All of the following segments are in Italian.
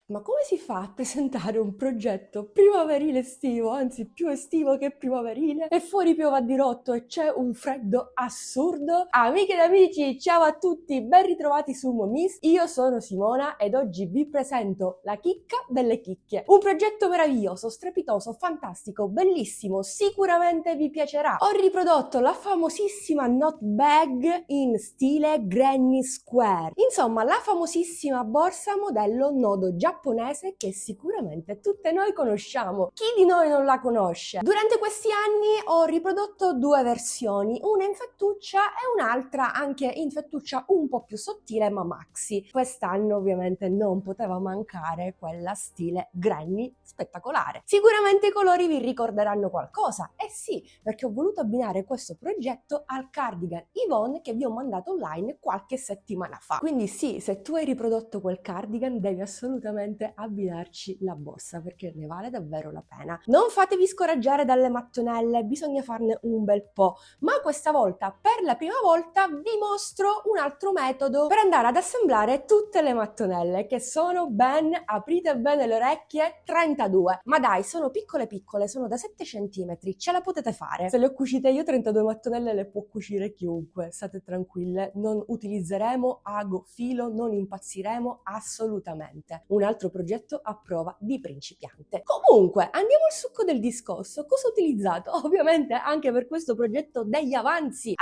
Ma come si fa a presentare un progetto primaverile estivo, anzi più estivo che primaverile, e fuori piove a dirotto e c'è un freddo assurdo? Amiche ed amici, ciao a tutti, ben ritrovati su Momis. Io sono Simona ed oggi vi presento la chicca delle chicche. Un progetto meraviglioso, strepitoso, fantastico, bellissimo, sicuramente vi piacerà. Ho riprodotto la famosissima note bag in stile Granny Square. Insomma, la famosissima borsa modello nodo giapponese che sicuramente tutte noi conosciamo. Chi di noi non la conosce? Durante questi anni ho riprodotto due versioni, una in fettuccia e un'altra anche in fettuccia un po' più sottile ma maxi. Quest'anno ovviamente non poteva mancare quella stile Granny spettacolare. Sicuramente i colori vi ricorderanno qualcosa, eh sì, perché ho voluto abbinare questo progetto al cardigan Yvonne che vi ho mandato online qualche settimana fa. Quindi sì, se tu hai riprodotto quel cardigan devi assolutamente abbinarci la borsa perché ne vale davvero la pena. Non fatevi scoraggiare dalle mattonelle, bisogna farne un bel po', ma questa volta, per la prima volta, vi mostro un altro metodo per andare ad assemblare tutte le mattonelle che sono ben, aprite bene le orecchie, 32. Ma dai, sono piccole piccole, sono da 7 cm, ce la potete fare. Se le ho cucite io 32 mattonelle le può cucire chiunque, state tranquille, non utilizzeremo ago filo, non impazziremo assolutamente. Un altro progetto a prova di principiante. Comunque, andiamo al succo del discorso. Cosa ho utilizzato? Ovviamente anche per questo progetto degli avanzi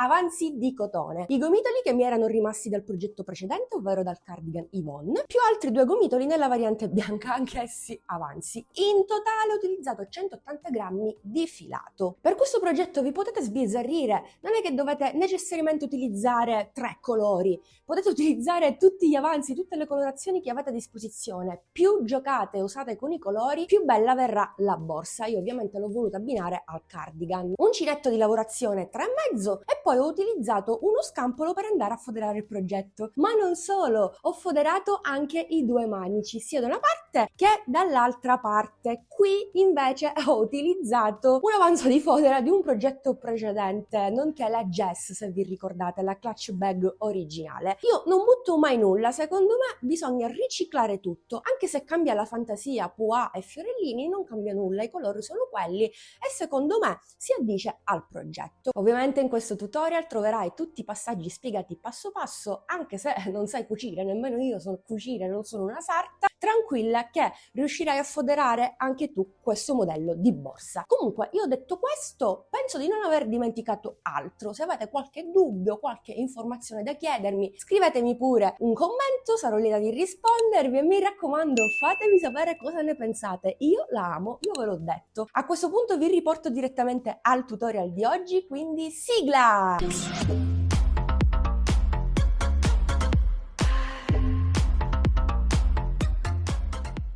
di cotone. I gomitoli che mi erano rimasti dal progetto precedente, ovvero dal cardigan Yvonne, più altri due gomitoli nella variante bianca, anch'essi avanzi. In totale ho utilizzato 180 grammi di filato. Per questo progetto vi potete sbizzarrire, non è che dovete necessariamente utilizzare 3 colori, potete utilizzare tutti gli avanzi, tutte le colorazioni che avete a disposizione. Più giocate e usate con i colori, più bella verrà la borsa. Io ovviamente l'ho voluta abbinare al cardigan. Uncinetto di lavorazione 3,5 e poi ho utilizzato uno scampolo per andare a foderare il progetto. Ma non solo, ho foderato anche i due manici, sia da una parte che dall'altra parte. Qui invece ho utilizzato un avanzo di fodera di un progetto precedente, nonché la Jess, se vi ricordate, la clutch bag originale. Io non butto mai nulla, secondo me bisogna riciclare tutto, anche se cambia la fantasia, pois e fiorellini, non cambia nulla, i colori sono quelli e secondo me si addice al progetto. Ovviamente in questo tutorial troverai tutti i passaggi spiegati passo passo, anche se non sai cucire, nemmeno io so cucire, non sono una sarta, tranquilla che riuscirai a foderare anche tu questo modello di borsa. Comunque, io ho detto questo, penso di non aver dimenticato altro. Se avete qualche dubbio, qualche informazione da chiedermi, scrivetemi pure un commento, sarò lieta di rispondervi e mi raccomando, fatemi sapere cosa ne pensate. Io la amo, io ve l'ho detto. A questo punto vi riporto direttamente al tutorial di oggi, quindi sigla!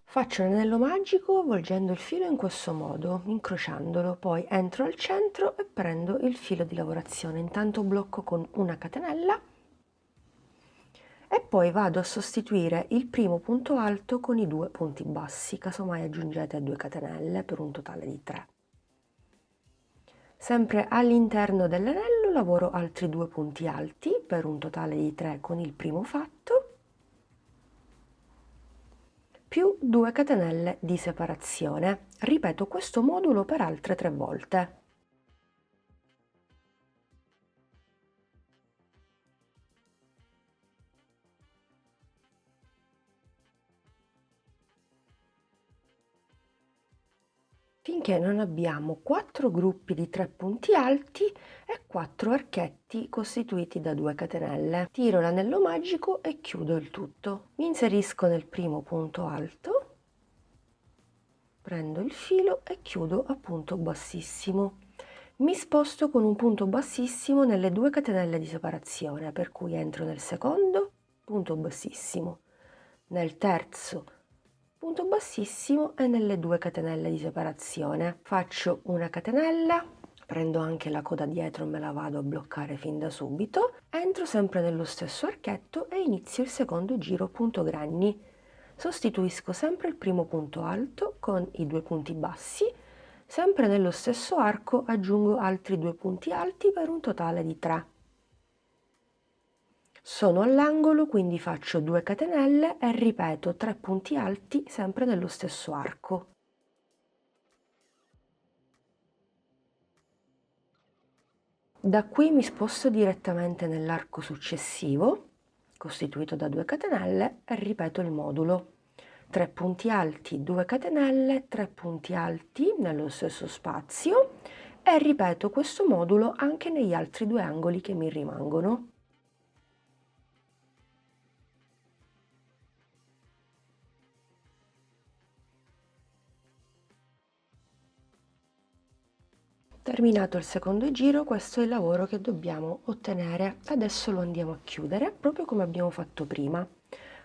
Faccio l'anello magico avvolgendo il filo in questo modo, incrociandolo, poi entro al centro e prendo il filo di lavorazione. Intanto blocco con una catenella e poi vado a sostituire il primo punto alto con i due punti bassi, casomai aggiungete 2 catenelle per un totale di 3. Sempre all'interno dell'anello lavoro altri 2 punti alti per un totale di 3 con il primo fatto, più 2 catenelle di separazione. Ripeto questo modulo per altre 3 volte. Finché non abbiamo 4 gruppi di 3 punti alti e 4 archetti costituiti da 2 catenelle. Tiro l'anello magico e chiudo il tutto. Mi inserisco nel primo punto alto, prendo il filo e chiudo a punto bassissimo. Mi sposto con un punto bassissimo nelle 2 catenelle di separazione, per cui entro nel secondo, punto bassissimo, nel terzo, punto bassissimo e nelle 2 catenelle di separazione. Faccio una catenella, prendo anche la coda dietro e me la vado a bloccare fin da subito, entro sempre nello stesso archetto e inizio il secondo giro punto granny. Sostituisco sempre il primo punto alto con i 2 punti bassi, sempre nello stesso arco aggiungo altri 2 punti alti per un totale di 3. Sono all'angolo, quindi faccio 2 catenelle e ripeto 3 punti alti sempre nello stesso arco. Da qui mi sposto direttamente nell'arco successivo, costituito da 2 catenelle, e ripeto il modulo. 3 punti alti, 2 catenelle, 3 punti alti nello stesso spazio e ripeto questo modulo anche negli altri 2 angoli che mi rimangono. Terminato il secondo giro, questo è il lavoro che dobbiamo ottenere. Adesso lo andiamo a chiudere, proprio come abbiamo fatto prima.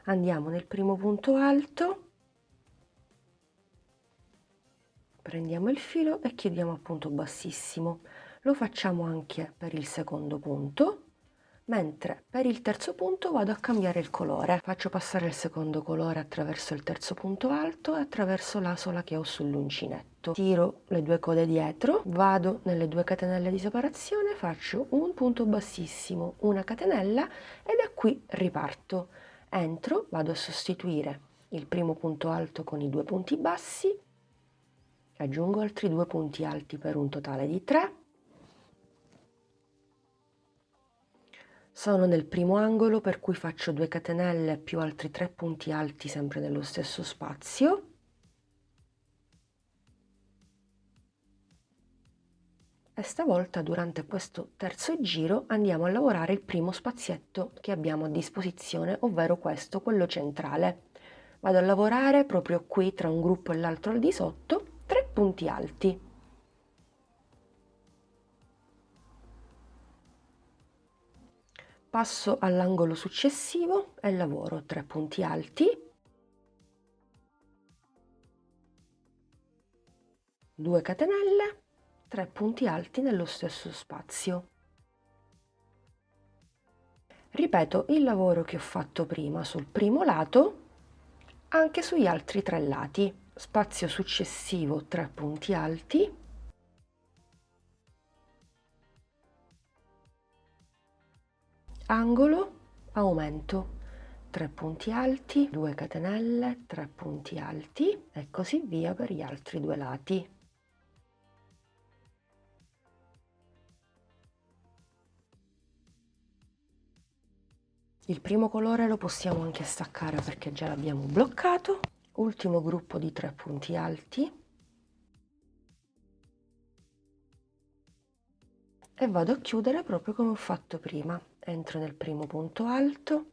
Andiamo nel primo punto alto, prendiamo il filo e chiudiamo a punto bassissimo. Lo facciamo anche per il secondo punto, mentre per il terzo punto vado a cambiare il colore. Faccio passare il secondo colore attraverso il terzo punto alto e attraverso l'asola che ho sull'uncinetto. Tiro le 2 code dietro, vado nelle 2 catenelle di separazione, faccio un punto bassissimo, una catenella e da qui riparto. Entro, vado a sostituire il primo punto alto con i 2 punti bassi, aggiungo altri 2 punti alti per un totale di 3. Sono nel primo angolo, per cui faccio 2 catenelle più altri 3 punti alti sempre nello stesso spazio. E stavolta durante questo terzo giro andiamo a lavorare il primo spazietto che abbiamo a disposizione, ovvero questo, quello centrale. Vado a lavorare proprio qui tra un gruppo e l'altro al di sotto 3 punti alti. Passo all'angolo successivo e lavoro 3 punti alti, 2 catenelle, 3 punti alti nello stesso spazio. Ripeto il lavoro che ho fatto prima sul primo lato anche sugli altri 3 lati. Spazio successivo 3 punti alti, angolo, aumento, 3 punti alti, 2 catenelle, 3 punti alti e così via per gli altri 2 lati. Il primo colore lo possiamo anche staccare perché già l'abbiamo bloccato. Ultimo gruppo di 3 punti alti e vado a chiudere proprio come ho fatto prima. Entro nel primo punto alto,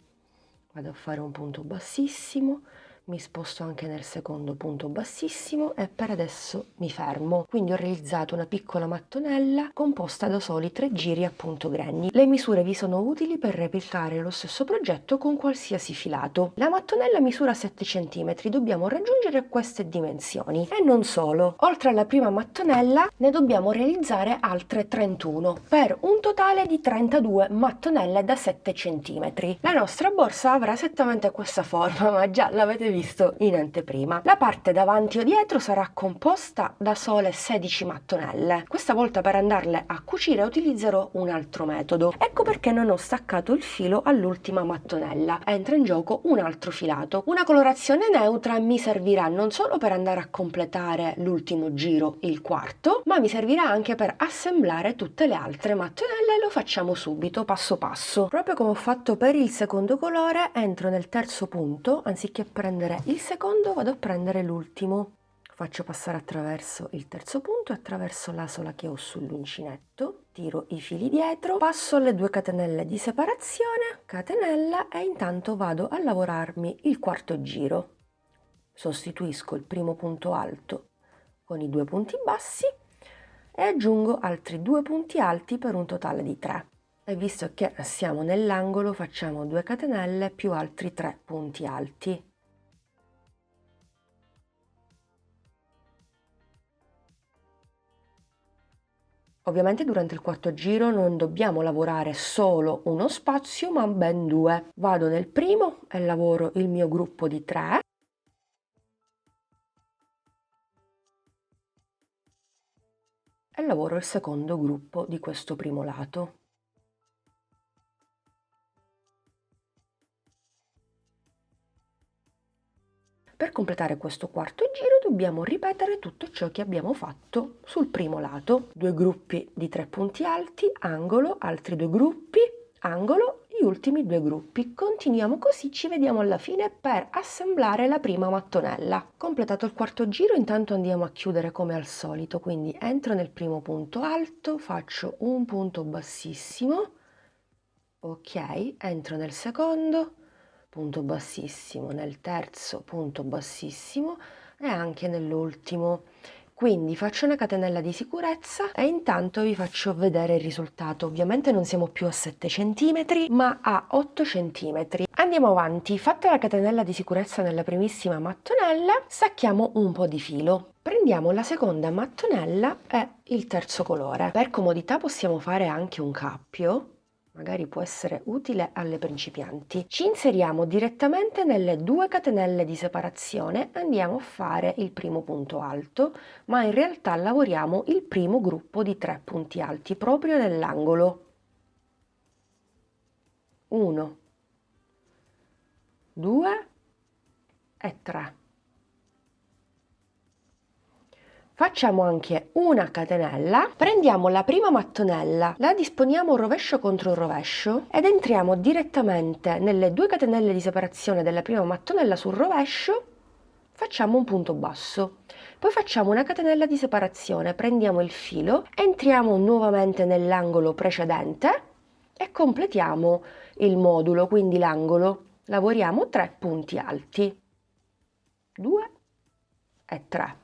vado a fare un punto bassissimo, mi sposto anche nel secondo punto bassissimo e per adesso mi fermo. Quindi ho realizzato una piccola mattonella composta da soli 3 giri a punto granny. Le misure vi sono utili per replicare lo stesso progetto con qualsiasi filato. La mattonella misura 7 cm, dobbiamo raggiungere queste dimensioni. E non solo, oltre alla prima mattonella ne dobbiamo realizzare altre 31 per un totale di 32 mattonelle da 7 cm. La nostra borsa avrà esattamente questa forma, ma già l'avete visto in anteprima. La parte davanti o dietro sarà composta da sole 16 mattonelle. Questa volta per andarle a cucire utilizzerò un altro metodo. Ecco perché non ho staccato il filo all'ultima mattonella. Entra in gioco un altro filato. Una colorazione neutra mi servirà non solo per andare a completare l'ultimo giro, il quarto, ma mi servirà anche per assemblare tutte le altre mattonelle. Lo facciamo subito, passo passo. Proprio come ho fatto per il secondo colore, entro nel terzo punto, anziché prendere il secondo vado a prendere l'ultimo. Faccio passare attraverso il terzo punto e attraverso l'asola che ho sull'uncinetto, tiro i fili dietro, passo alle 2 catenelle di separazione, catenella e intanto vado a lavorarmi il quarto giro. Sostituisco il primo punto alto con i 2 punti bassi e aggiungo altri 2 punti alti per un totale di 3. E visto che siamo nell'angolo facciamo 2 catenelle più altri 3 punti alti. Ovviamente durante il quarto giro non dobbiamo lavorare solo uno spazio ma ben 2. Vado nel primo e lavoro il mio gruppo di 3. E lavoro il secondo gruppo di questo primo lato. completare questo quarto giro dobbiamo ripetere tutto ciò che abbiamo fatto sul primo lato. 2 gruppi di 3 punti alti, angolo, altri 2 gruppi, angolo, gli ultimi 2 gruppi. Continuiamo così, ci vediamo alla fine per assemblare la prima mattonella. Completato il quarto giro, intanto andiamo a chiudere come al solito, quindi entro nel primo punto alto, faccio un punto bassissimo, ok, entro nel secondo, punto bassissimo, nel terzo punto bassissimo e anche nell'ultimo. Quindi faccio una catenella di sicurezza e intanto vi faccio vedere il risultato. Ovviamente non siamo più a 7 cm ma a 8 cm. Andiamo avanti, fatta la catenella di sicurezza nella primissima mattonella, stacchiamo un po' di filo. Prendiamo la seconda mattonella e il terzo colore. Per comodità possiamo fare anche un cappio, magari può essere utile alle principianti. Ci inseriamo direttamente nelle 2 catenelle di separazione e andiamo a fare il primo punto alto, ma in realtà lavoriamo il primo gruppo di 3 punti alti proprio nell'angolo. 1, 2 e 3. Facciamo anche una catenella, prendiamo la prima mattonella, la disponiamo rovescio contro rovescio ed entriamo direttamente nelle 2 catenelle di separazione della prima mattonella sul rovescio, facciamo un punto basso. Poi facciamo una catenella di separazione, prendiamo il filo, entriamo nuovamente nell'angolo precedente e completiamo il modulo, quindi l'angolo. Lavoriamo 3 punti alti, 2 e 3.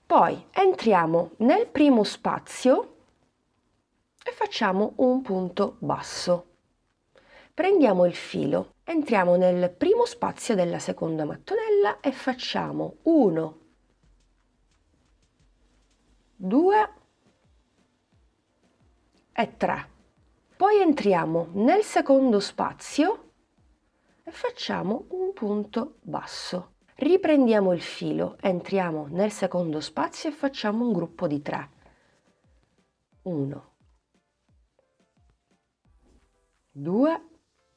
Poi entriamo nel primo spazio e facciamo un punto basso. Prendiamo il filo, entriamo nel primo spazio della seconda mattonella e facciamo 1, 2 e 3. Poi entriamo nel secondo spazio e facciamo un punto basso. Riprendiamo il filo, entriamo nel secondo spazio e facciamo un gruppo di 3. 1, 2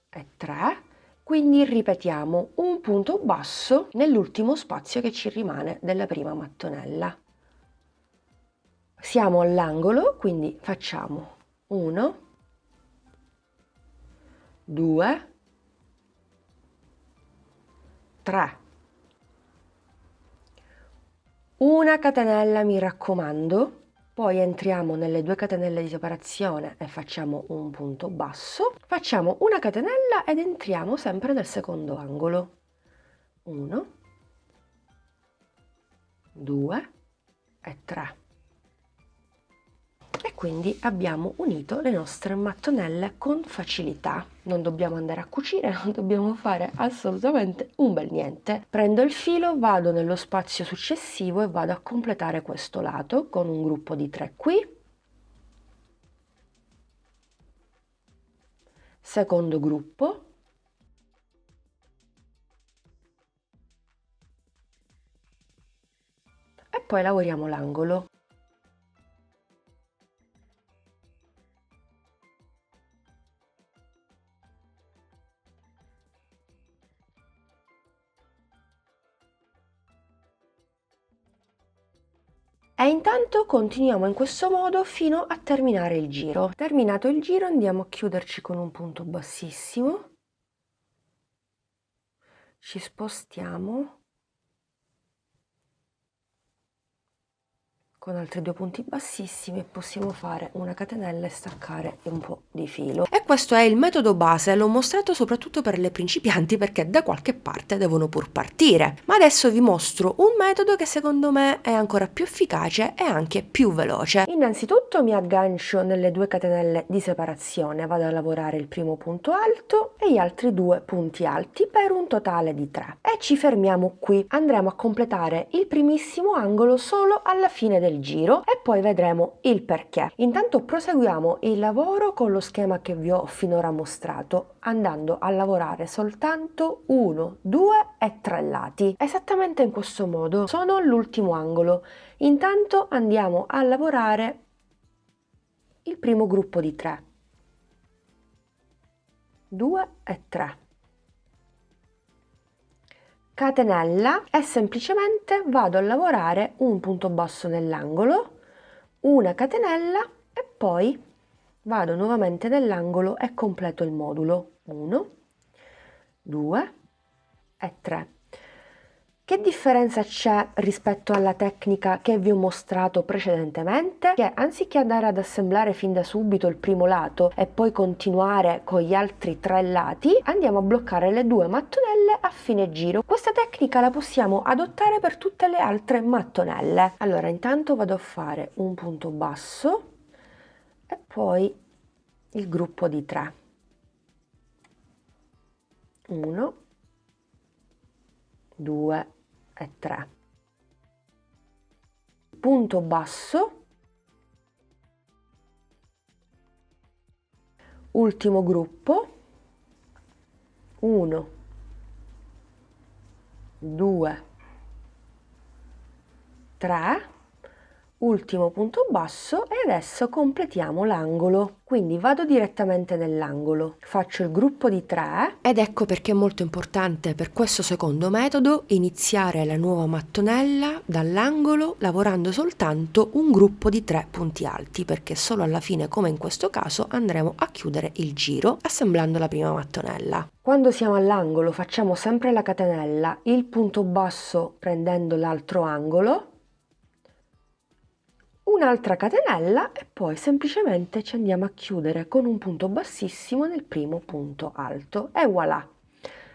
e 3. Quindi ripetiamo un punto basso nell'ultimo spazio che ci rimane della prima mattonella. Siamo all'angolo, quindi facciamo 1, 2, 3. Una catenella, mi raccomando, poi entriamo nelle 2 catenelle di separazione e facciamo un punto basso, facciamo una catenella ed entriamo sempre nel secondo angolo. 1, 2 e 3. E quindi abbiamo unito le nostre mattonelle con facilità. Non dobbiamo andare a cucire, non dobbiamo fare assolutamente un bel niente. Prendo il filo, vado nello spazio successivo e vado a completare questo lato con un gruppo di 3 qui, secondo gruppo, e poi lavoriamo l'angolo. E intanto continuiamo in questo modo fino a terminare il giro. Terminato il giro andiamo a chiuderci con un punto bassissimo, ci spostiamo con altri 2 punti bassissimi e possiamo fare una catenella e staccare un po' di filo. E questo è il metodo base, l'ho mostrato soprattutto per le principianti perché da qualche parte devono pur partire. Ma adesso vi mostro un metodo che secondo me è ancora più efficace e anche più veloce. Innanzitutto mi aggancio nelle 2 catenelle di separazione, vado a lavorare il primo punto alto e gli altri 2 punti alti per un totale di 3 e ci fermiamo qui. Andremo a completare il primissimo angolo solo alla fine del giro e poi vedremo il perché. Intanto proseguiamo il lavoro con lo schema che vi ho finora mostrato, andando a lavorare soltanto 1, 2 e 3 lati, esattamente in questo modo. Sono all'ultimo angolo. Intanto andiamo a lavorare il primo gruppo di 3, 2 e 3. catenella e semplicemente vado a lavorare un punto basso nell'angolo, una catenella e poi vado nuovamente nell'angolo e completo il modulo. 1, 2 e 3. Che differenza c'è rispetto alla tecnica che vi ho mostrato precedentemente? Che anziché andare ad assemblare fin da subito il primo lato e poi continuare con gli altri 3 lati, andiamo a bloccare le 2 mattonelle a fine giro. Questa tecnica la possiamo adottare per tutte le altre mattonelle. Allora, intanto vado a fare un punto basso e poi il gruppo di 3. 1, 2 e 3. Punto basso, ultimo gruppo, 1, 2, 3, ultimo punto basso e adesso completiamo l'angolo. Quindi vado direttamente nell'angolo, faccio il gruppo di 3 ed ecco perché è molto importante per questo secondo metodo iniziare la nuova mattonella dall'angolo lavorando soltanto un gruppo di 3 punti alti, perché solo alla fine, come in questo caso, andremo a chiudere il giro assemblando la prima mattonella. Quando siamo all'angolo facciamo sempre la catenella, il punto basso prendendo l'altro angolo, un'altra catenella e poi semplicemente ci andiamo a chiudere con un punto bassissimo nel primo punto alto e voilà!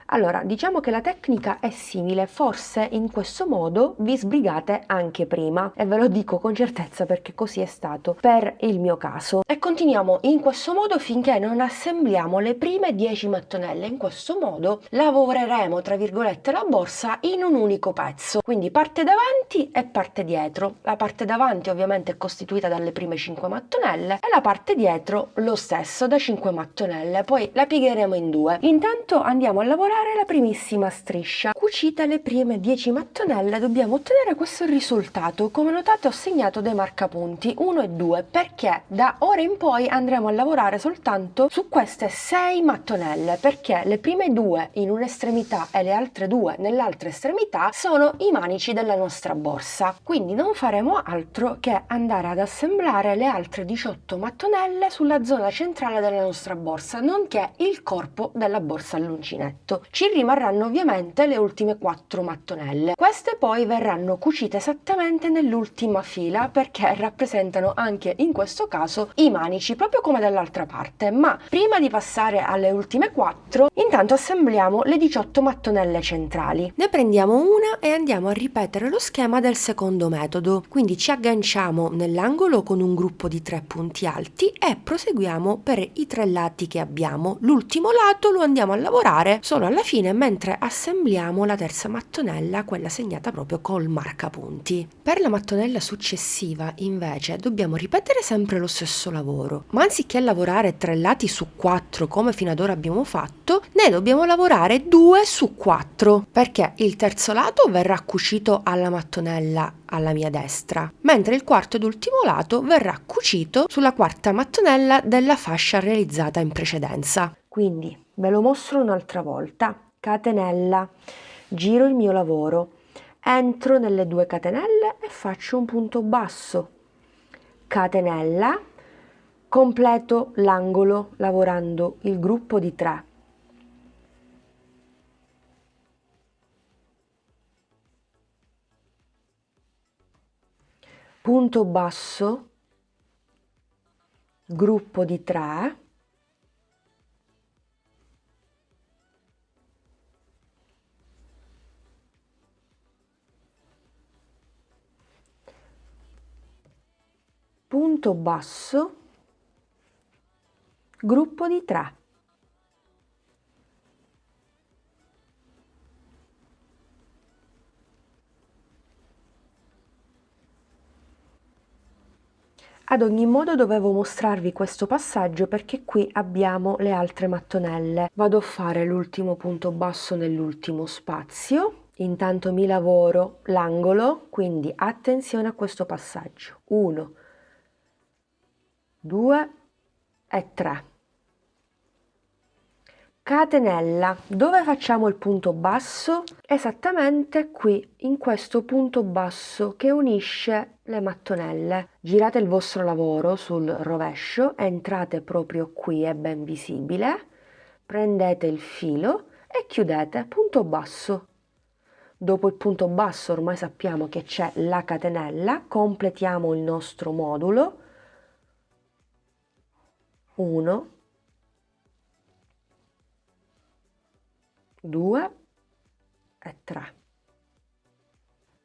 Allora, diciamo che la tecnica è simile, forse in questo modo vi sbrigate anche prima e ve lo dico con certezza perché così è stato per il mio caso. E continuiamo in questo modo finché non assembliamo le prime 10 mattonelle. In questo modo lavoreremo, tra virgolette, la borsa in un unico pezzo, quindi parte davanti e parte dietro. La parte davanti ovviamente è costituita dalle prime 5 mattonelle e la parte dietro lo stesso, da 5 mattonelle, poi la piegheremo in 2. Intanto andiamo a lavorare la primissima striscia. Cucite le prime 10 mattonelle dobbiamo ottenere questo risultato. Come notate ho segnato dei marcapunti 1 e 2 perché da ora in poi andremo a lavorare soltanto su queste 6 mattonelle, perché le prime 2 in un'estremità e le altre 2 nell'altra estremità sono i manici della nostra borsa, quindi non faremo altro che andare ad assemblare le altre 18 mattonelle sulla zona centrale della nostra borsa, nonché il corpo della borsa all'uncinetto. Ci rimarranno ovviamente le ultime 4 mattonelle. Queste poi verranno cucite esattamente nell'ultima fila perché rappresentano anche in questo caso i manici, proprio come dall'altra parte. Ma prima di passare alle ultime 4, intanto assembliamo le 18 mattonelle centrali. Ne prendiamo una e andiamo a ripetere lo schema del secondo metodo. Quindi ci agganciamo nell'angolo con un gruppo di 3 punti alti e proseguiamo per i 3 lati che abbiamo. L'ultimo lato lo andiamo a lavorare solo alla fine mentre assembliamo la terza mattonella, quella segnata proprio col marcapunti. Per la mattonella successiva invece dobbiamo ripetere sempre lo stesso lavoro, ma anziché lavorare 3 lati su 4 come fino ad ora abbiamo fatto, ne dobbiamo lavorare 2 su 4 perché il terzo lato verrà cucito alla mattonella alla mia destra, mentre il quarto ed ultimo lato verrà cucito sulla quarta mattonella della fascia realizzata in precedenza. Quindi ve lo mostro un'altra volta. Catenella, giro il mio lavoro, entro nelle 2 catenelle e faccio un punto basso, catenella, completo l'angolo lavorando il gruppo di 3. Punto basso, gruppo di 3, punto basso, gruppo di 3. Ad ogni modo dovevo mostrarvi questo passaggio perché qui abbiamo le altre mattonelle. Vado a fare l'ultimo punto basso nell'ultimo spazio, intanto mi lavoro l'angolo, quindi attenzione a questo passaggio. 1, 2 e 3. catenella. Dove facciamo il punto basso? Esattamente qui, in questo punto basso che unisce le mattonelle. Girate il vostro lavoro sul rovescio, entrate proprio qui, è ben visibile, prendete il filo e chiudete, punto basso. Dopo il punto basso ormai sappiamo che c'è la catenella, completiamo il nostro modulo. 1, 2 e 3.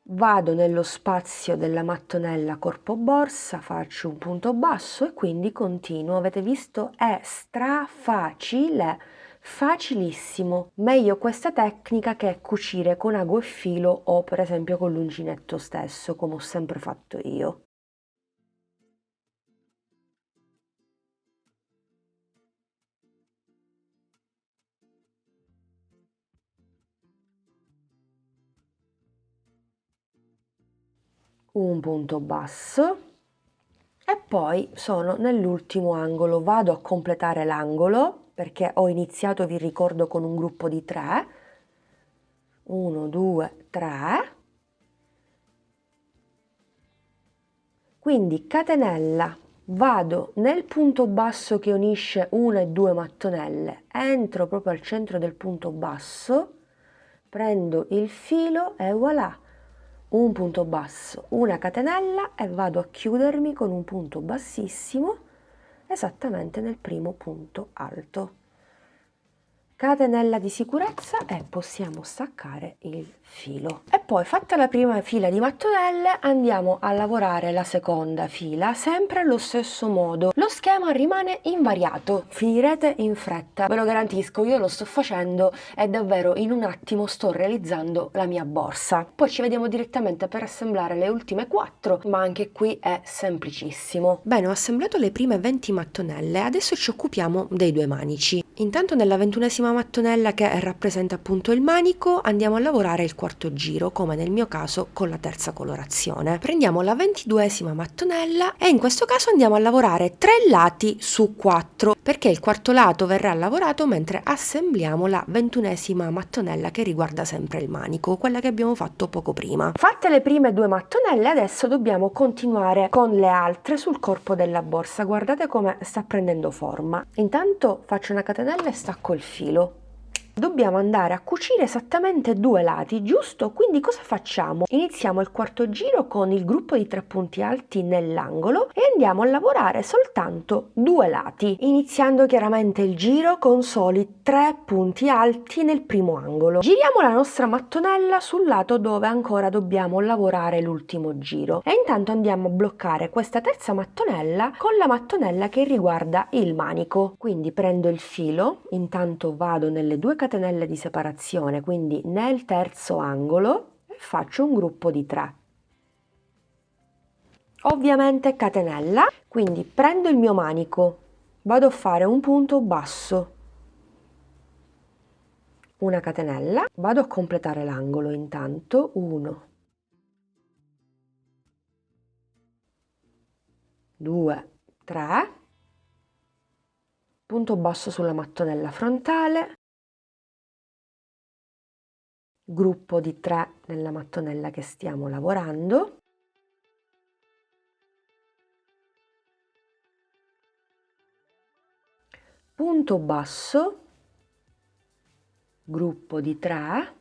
Vado nello spazio della mattonella corpo borsa, faccio un punto basso e quindi continuo. Avete visto? È strafacile, facilissimo. Meglio questa tecnica che cucire con ago e filo o per esempio con l'uncinetto stesso, come ho sempre fatto io. Un punto basso e poi sono nell'ultimo angolo, vado a completare l'angolo perché ho iniziato, vi ricordo, con un gruppo di 3, 1, 2, 3, quindi catenella, vado nel punto basso che unisce una e due mattonelle, entro proprio al centro del punto basso, prendo il filo e voilà! Un punto basso, una catenella e vado a chiudermi con un punto bassissimo esattamente nel primo punto alto. Catenella di sicurezza e possiamo staccare il filo. E poi, fatta la prima fila di mattonelle, andiamo a lavorare la seconda fila sempre allo stesso modo. Lo schema rimane invariato, finirete in fretta, ve lo garantisco, io lo sto facendo e davvero in un attimo sto realizzando la mia borsa. Poi ci vediamo direttamente per assemblare le ultime 4, ma anche qui è semplicissimo. Bene, ho assemblato le prime 20 mattonelle, adesso ci occupiamo dei due manici. Intanto nella 21esima mattonella, che rappresenta appunto il manico, andiamo a lavorare il quarto giro, come nel mio caso con la terza colorazione. Prendiamo la 22esima mattonella e in questo caso andiamo a lavorare 3 lati su 4, perché il quarto lato verrà lavorato mentre assembliamo la 21esima mattonella che riguarda sempre il manico, quella che abbiamo fatto poco prima. Fatte le prime 2 mattonelle, adesso dobbiamo continuare con le altre sul corpo della borsa. Guardate come sta prendendo forma. Intanto faccio una catenella e stacco il filo. Dobbiamo andare a cucire esattamente 2 lati, giusto? Quindi cosa facciamo? Iniziamo il quarto giro con il gruppo di 3 punti alti nell'angolo e andiamo a lavorare soltanto 2 lati, iniziando chiaramente il giro con soli 3 punti alti nel primo angolo. Giriamo la nostra mattonella sul lato dove ancora dobbiamo lavorare l'ultimo giro e intanto andiamo a bloccare questa terza mattonella con la mattonella che riguarda il manico. Quindi prendo il filo, intanto vado nelle 2 catenelle di separazione, quindi nel terzo angolo, e faccio un gruppo di 3. Ovviamente catenella, quindi prendo il mio manico, vado a fare un punto basso, una catenella, vado a completare l'angolo intanto, 1, 2, 3, punto basso sulla mattonella frontale, gruppo di 3 nella mattonella che stiamo lavorando, punto basso, gruppo di 3,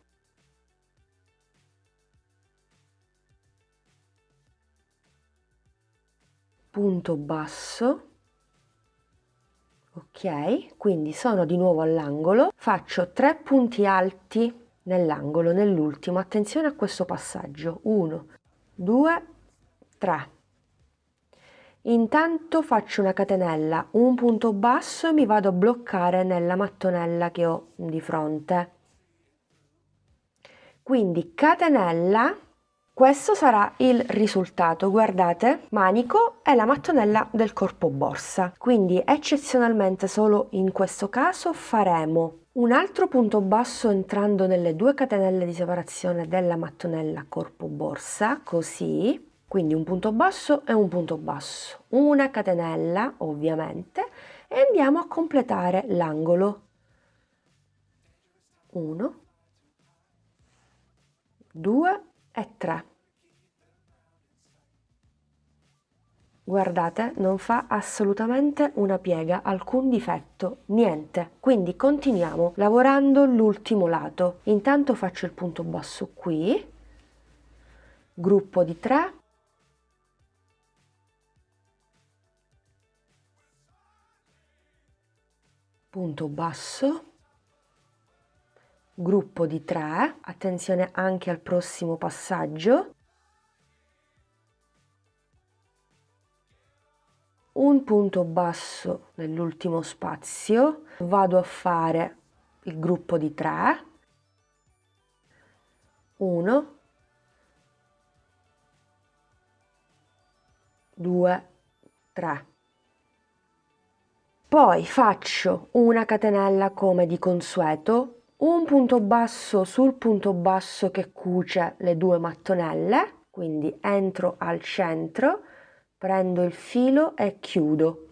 punto basso, ok, quindi sono di nuovo all'angolo, faccio 3 punti alti nell'angolo, nell'ultimo, attenzione a questo passaggio, 1, 2, 3. Intanto faccio una catenella, un punto basso e mi vado a bloccare nella mattonella che ho di fronte. Quindi catenella, questo sarà il risultato, guardate, manico e la mattonella del corpo borsa. Quindi eccezionalmente solo in questo caso faremo un altro punto basso entrando nelle 2 catenelle di separazione della mattonella corpo borsa, così. Quindi un punto basso e un punto basso, una catenella ovviamente e andiamo a completare l'angolo. 1, 2 e 3. Guardate, non fa assolutamente una piega, alcun difetto, niente. Quindi continuiamo lavorando l'ultimo lato. Intanto faccio il punto basso qui, gruppo di 3, punto basso, gruppo di 3, attenzione anche al prossimo passaggio, un punto basso nell'ultimo spazio, vado a fare il gruppo di 3, 1, 2, 3. Poi faccio una catenella come di consueto, un punto basso sul punto basso che cuce le due mattonelle, quindi entro al centro, prendo il filo e chiudo,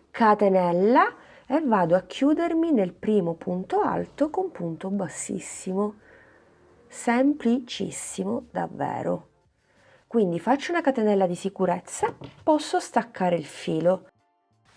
catenella e vado a chiudermi nel primo punto alto con punto bassissimo, semplicissimo davvero. Quindi faccio una catenella di sicurezza, posso staccare il filo.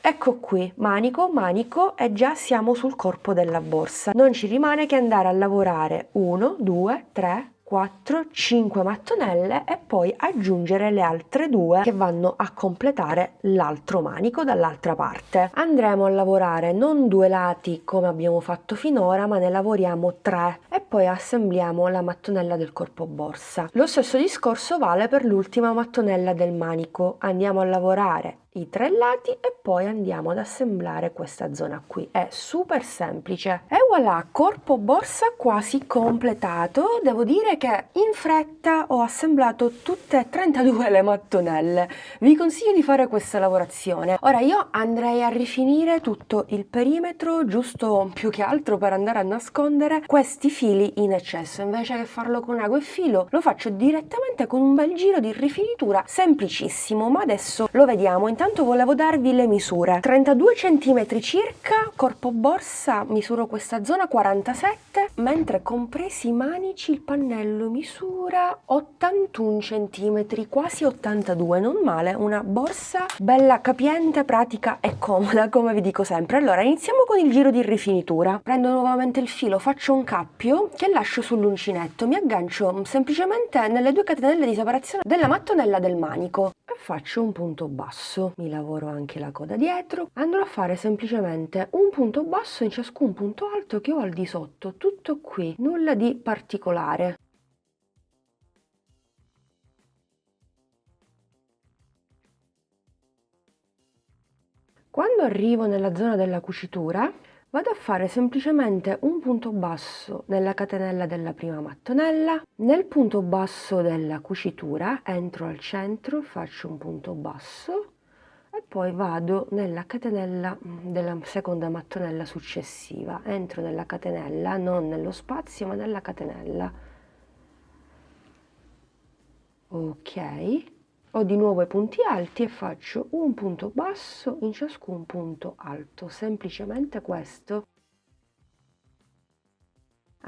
Ecco qui, manico, manico e già siamo sul corpo della borsa. Non ci rimane che andare a lavorare 1, 2, 3, 4, 5 mattonelle e poi aggiungere le altre due che vanno a completare l'altro manico dall'altra parte. Andremo a lavorare non 2 lati come abbiamo fatto finora, ma ne lavoriamo 3 e poi assembliamo la mattonella del corpo borsa. Lo stesso discorso vale per l'ultima mattonella del manico. Andiamo a lavorare i 3 lati e poi andiamo ad assemblare questa zona qui. È super semplice. E voilà, corpo borsa quasi completato. Devo dire che in fretta ho assemblato tutte e 32 le mattonelle. Vi consiglio di fare questa lavorazione. Ora io andrei a rifinire tutto il perimetro, giusto più che altro per andare a nascondere questi fili in eccesso. Invece che farlo con ago e filo, lo faccio direttamente con un bel giro di rifinitura semplicissimo, ma adesso lo vediamo. Intanto volevo darvi le misure: 32 cm circa, corpo borsa misuro questa zona 47, mentre compresi i manici il pannello misura 81 cm, quasi 82, non male, una borsa bella capiente, pratica e comoda, come vi dico sempre. Allora iniziamo con il giro di rifinitura. Prendo nuovamente il filo, faccio un cappio che lascio sull'uncinetto, mi aggancio semplicemente nelle 2 catenelle di separazione della mattonella del manico e faccio un punto basso. Mi lavoro anche la coda dietro. Andrò a fare semplicemente un punto basso in ciascun punto alto che ho al di sotto, tutto qui, nulla di particolare. Quando arrivo nella zona della cucitura vado a fare semplicemente un punto basso nella catenella della prima mattonella, nel punto basso della cucitura entro al centro, faccio un punto basso e poi vado nella catenella della seconda mattonella successiva, entro nella catenella, non nello spazio ma nella catenella. Ok, ho di nuovo i punti alti e faccio un punto basso in ciascun punto alto, semplicemente questo.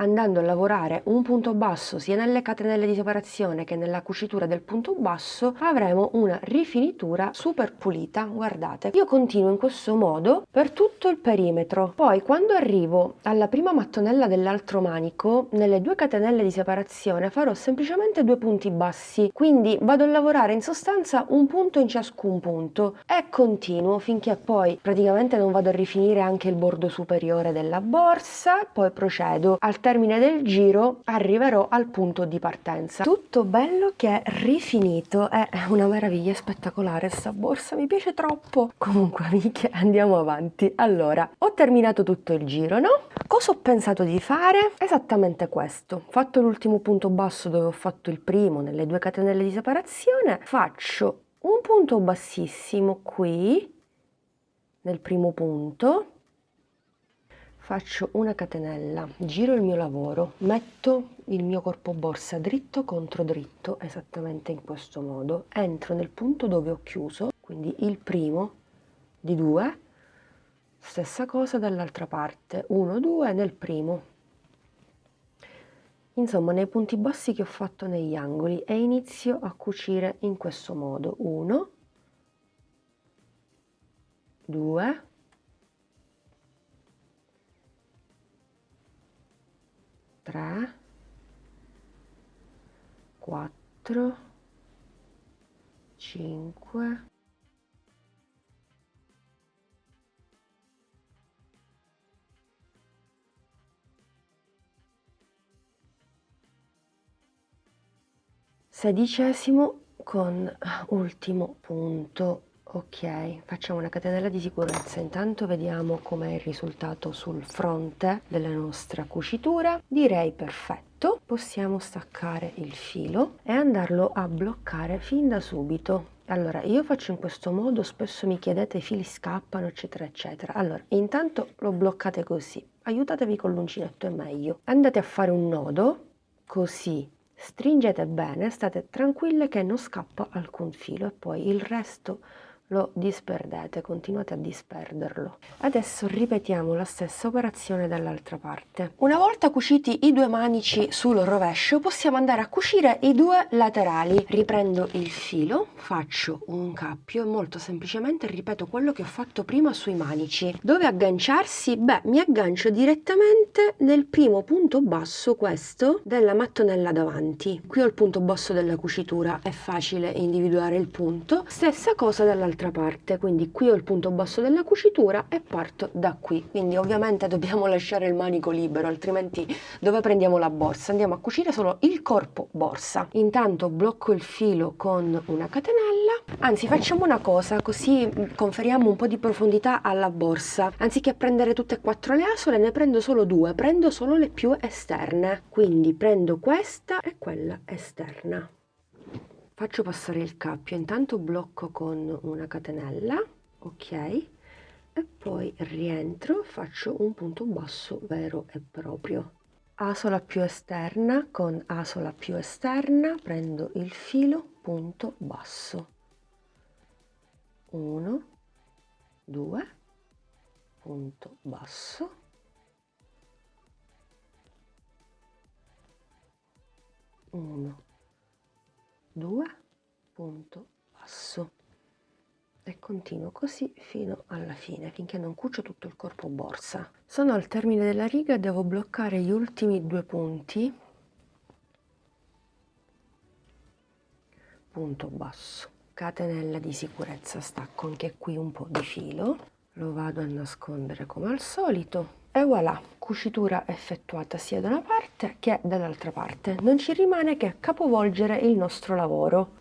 Andando a lavorare un punto basso sia nelle catenelle di separazione che nella cucitura del punto basso avremo una rifinitura super pulita. Guardate, io continuo in questo modo per tutto il perimetro. Poi quando arrivo alla prima mattonella dell'altro manico, nelle 2 catenelle di separazione farò semplicemente 2 punti bassi, quindi vado a lavorare in sostanza un punto in ciascun punto e continuo finché poi praticamente non vado a rifinire anche il bordo superiore della borsa. Poi procedo al termine del giro, arriverò al punto di partenza. Tutto bello che è rifinito, è una meraviglia, spettacolare sta borsa, mi piace troppo. Comunque amiche, andiamo avanti. Allora, ho terminato tutto il giro, no? Cosa ho pensato di fare? Esattamente questo. Fatto l'ultimo punto basso dove ho fatto il primo nelle 2 catenelle di separazione, faccio un punto bassissimo qui nel primo punto, faccio una catenella, giro il mio lavoro, metto il mio corpo borsa dritto contro dritto, esattamente in questo modo, entro nel punto dove ho chiuso, quindi il primo di 2, stessa cosa dall'altra parte, 1, 2 nel primo, insomma nei punti bassi che ho fatto negli angoli, e inizio a cucire in questo modo. 1, 2, 3, 4, 5, 16° con ultimo punto. Ok, facciamo una catenella di sicurezza, intanto vediamo com'è il risultato sul fronte della nostra cucitura. Direi perfetto, possiamo staccare il filo e andarlo a bloccare fin da subito. Allora, io faccio in questo modo, spesso mi chiedete i fili scappano eccetera eccetera. Allora, intanto lo bloccate così, aiutatevi con l'uncinetto, è meglio. Andate a fare un nodo, così stringete bene, state tranquille che non scappa alcun filo e poi il resto lo disperdete, continuate a disperderlo. Adesso ripetiamo la stessa operazione dall'altra parte. Una volta cuciti i 2 manici sul rovescio, possiamo andare a cucire i 2 laterali. Riprendo il filo, faccio un cappio e molto semplicemente ripeto quello che ho fatto prima sui manici. Dove agganciarsi? Beh, mi aggancio direttamente nel primo punto basso, questo, della mattonella davanti. Qui ho il punto basso della cucitura, è facile individuare il punto. Stessa cosa dall'altra parte, quindi qui ho il punto basso della cucitura e parto da qui. Quindi ovviamente dobbiamo lasciare il manico libero, altrimenti dove prendiamo la borsa? Andiamo a cucire solo il corpo borsa. Intanto blocco il filo con una catenella, anzi facciamo una cosa, così conferiamo un po' di profondità alla borsa. Anziché prendere tutte e 4 le asole, ne prendo solo 2, prendo solo le più esterne, quindi prendo questa e quella esterna. Faccio passare il cappio, intanto blocco con una catenella, ok, e poi rientro, faccio un punto basso vero e proprio. Asola più esterna con asola più esterna, prendo il filo, punto basso. 1, 2, punto basso. 1, 2, punto basso, e continuo così fino alla fine, finché non cucio tutto il corpo borsa. Sono al termine della riga e devo bloccare gli ultimi 2 punti, punto basso, catenella di sicurezza, stacco anche qui un po' di filo, lo vado a nascondere come al solito e voilà, cucitura effettuata sia da una parte che dall'altra parte. Non ci rimane che capovolgere il nostro lavoro.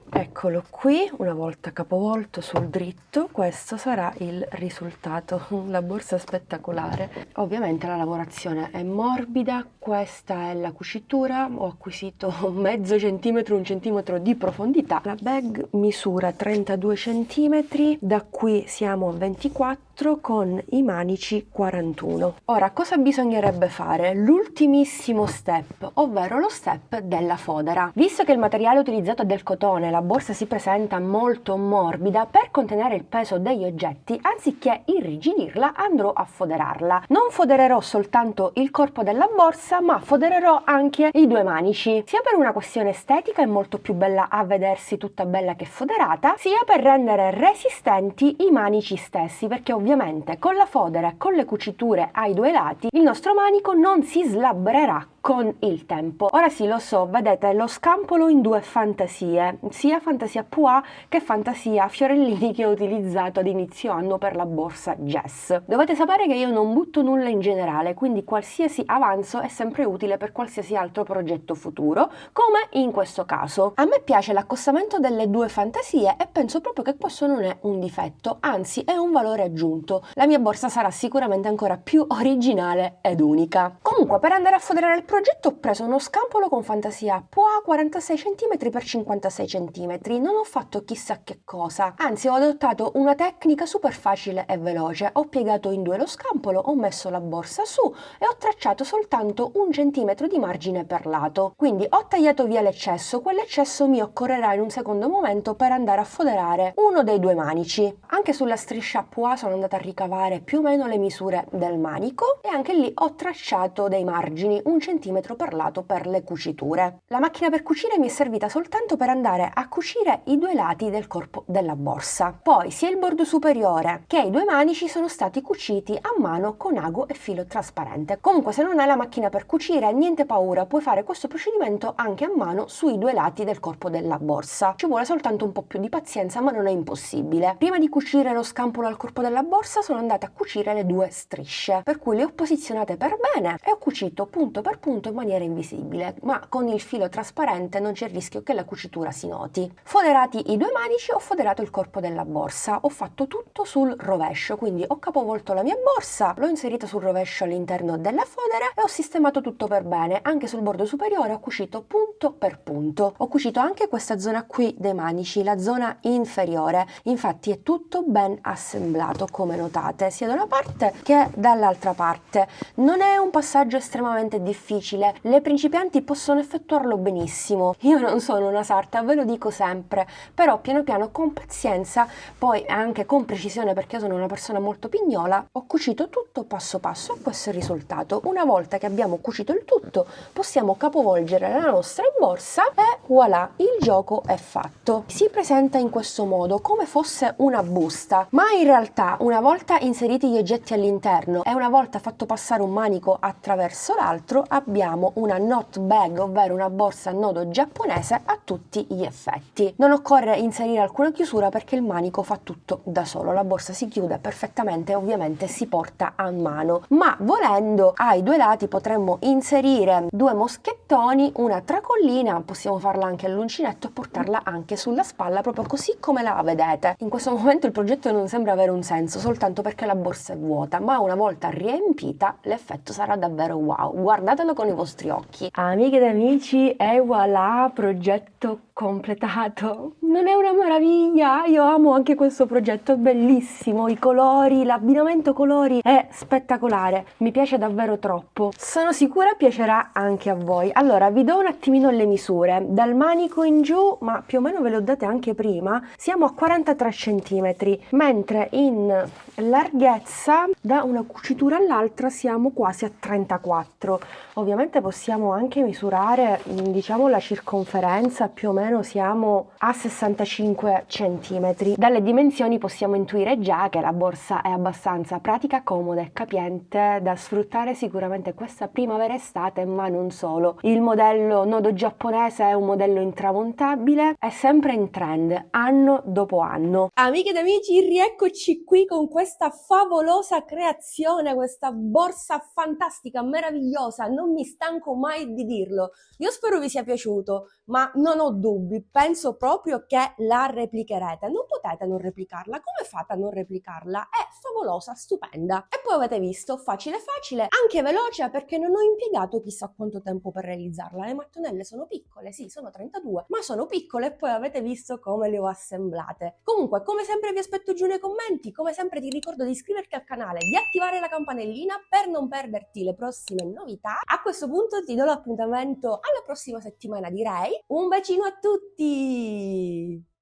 Eccolo qui, una volta capovolto sul dritto, questo sarà il risultato, la borsa spettacolare. Ovviamente la lavorazione è morbida, questa è la cucitura, ho acquisito mezzo centimetro, 1 centimetro di profondità. La bag misura 32 centimetri, da qui siamo a 24 con i manici 41. Ora, cosa bisognerebbe fare? L'ultimissimo step, ovvero lo step della fodera. Visto che il materiale utilizzato è del cotone, la borsa si presenta molto morbida, per contenere il peso degli oggetti, anziché irrigidirla, andrò a foderarla. Non fodererò soltanto il corpo della borsa, ma fodererò anche i 2 manici, sia per una questione estetica, è molto più bella a vedersi tutta bella che foderata, sia per rendere resistenti i manici stessi, perché ovviamente con la fodera e con le cuciture ai 2 lati il nostro manico non si slabbrerà con il tempo. Ora sì, lo so, vedete, lo scampolo in 2 fantasie, sia fantasia Pois che fantasia Fiorellini, che ho utilizzato ad inizio anno per la borsa Jess. Dovete sapere che io non butto nulla in generale, quindi qualsiasi avanzo è sempre utile per qualsiasi altro progetto futuro, come in questo caso. A me piace l'accostamento delle 2 fantasie e penso proprio che questo non è un difetto, anzi è un valore aggiunto. La mia borsa sarà sicuramente ancora più originale ed unica. Comunque, per andare a foderare il progetto ho preso uno scampolo con fantasia Pois 46 cm x 56 cm, centimetri, non ho fatto chissà che cosa, anzi ho adottato una tecnica super facile e veloce. Ho piegato in due lo scampolo, ho messo la borsa su e ho tracciato soltanto 1 centimetro di margine per lato. Quindi ho tagliato via l'eccesso, quell'eccesso mi occorrerà in un secondo momento per andare a foderare uno dei due manici. Anche sulla striscia a pois sono andata a ricavare più o meno le misure del manico e anche lì ho tracciato dei margini 1 centimetro per lato per le cuciture. La macchina per cucire mi è servita soltanto per andare a cucire i due lati del corpo della borsa. Poi sia il bordo superiore che i due manici sono stati cuciti a mano con ago e filo trasparente. Comunque, se non hai la macchina per cucire, niente paura, puoi fare questo procedimento anche a mano sui due lati del corpo della borsa. Ci vuole soltanto un po' più di pazienza, ma non è impossibile. Prima di cucire lo scampolo al corpo della borsa sono andata a cucire le due strisce, per cui le ho posizionate per bene e ho cucito punto per punto in maniera invisibile, ma con il filo trasparente non c'è il rischio che la cucitura si noti. Foderati i due manici, ho foderato il corpo della borsa, ho fatto tutto sul rovescio, quindi ho capovolto la mia borsa, l'ho inserita sul rovescio all'interno della fodera e ho sistemato tutto per bene. Anche sul bordo superiore ho cucito punto per punto. Ho cucito anche questa zona qui dei manici, la zona inferiore, infatti è tutto ben assemblato, come notate, sia da una parte che dall'altra parte. Non è un passaggio estremamente difficile, le principianti possono effettuarlo benissimo. Io non sono una sarta, ve lo dico sempre, però piano piano, con pazienza, poi anche con precisione, perché io sono una persona molto pignola, ho cucito tutto passo passo a questo è il risultato. Una volta che abbiamo cucito il tutto, possiamo capovolgere la nostra borsa e voilà, il gioco è fatto. Si presenta in questo modo, come fosse una busta, ma in realtà una volta inseriti gli oggetti all'interno e una volta fatto passare un manico attraverso l'altro, abbiamo una knot bag, ovvero una borsa a nodo giapponese a tutti gli effetti. Non occorre inserire alcuna chiusura perché il manico fa tutto da solo, la borsa si chiude perfettamente e ovviamente si porta a mano, ma volendo ai due lati potremmo inserire due moschettoni, una tracollina, possiamo farla anche all'uncinetto e portarla anche sulla spalla, proprio così come la vedete. In questo momento il progetto non sembra avere un senso soltanto perché la borsa è vuota, ma una volta riempita l'effetto sarà davvero wow, guardatelo con i vostri occhi. Amiche ed amici, e voilà, progetto completato. Non è una meraviglia? Io amo anche questo progetto, è bellissimo, i colori, l'abbinamento colori è spettacolare, mi piace davvero troppo. Sono sicura piacerà anche a voi. Allora, vi do un attimino le misure. Dal manico in giù, ma più o meno ve le ho date anche prima, siamo a 43 cm, mentre in larghezza da una cucitura all'altra siamo quasi a 34. Ovviamente possiamo anche misurare, diciamo, la circonferenza, più o meno siamo a 65 cm. Dalle dimensioni possiamo intuire già che la borsa è abbastanza pratica, comoda e capiente da sfruttare sicuramente questa primavera-estate, ma non solo. Il modello nodo giapponese è un modello intramontabile, è sempre in trend, anno dopo anno. Amiche ed amici, rieccoci qui con questa favolosa creazione, questa borsa fantastica, meravigliosa, non mi stanco mai di dirlo. Io spero vi sia piaciuto, ma non ho dubbi, penso proprio che la replicherete. Non potete non replicarla, come fate a non replicarla? È favolosa, stupenda. E poi avete visto, facile facile, anche veloce perché non ho impiegato chissà quanto tempo per realizzarla. Le mattonelle sono piccole, sì, sono 32, ma sono piccole e poi avete visto come le ho assemblate. Comunque, come sempre vi aspetto giù nei commenti, come sempre ti ricordo di iscriverti al canale, di attivare la campanellina per non perderti le prossime novità. A questo punto ti do l'appuntamento alla prossima settimana, direi. Un bacino a tutti!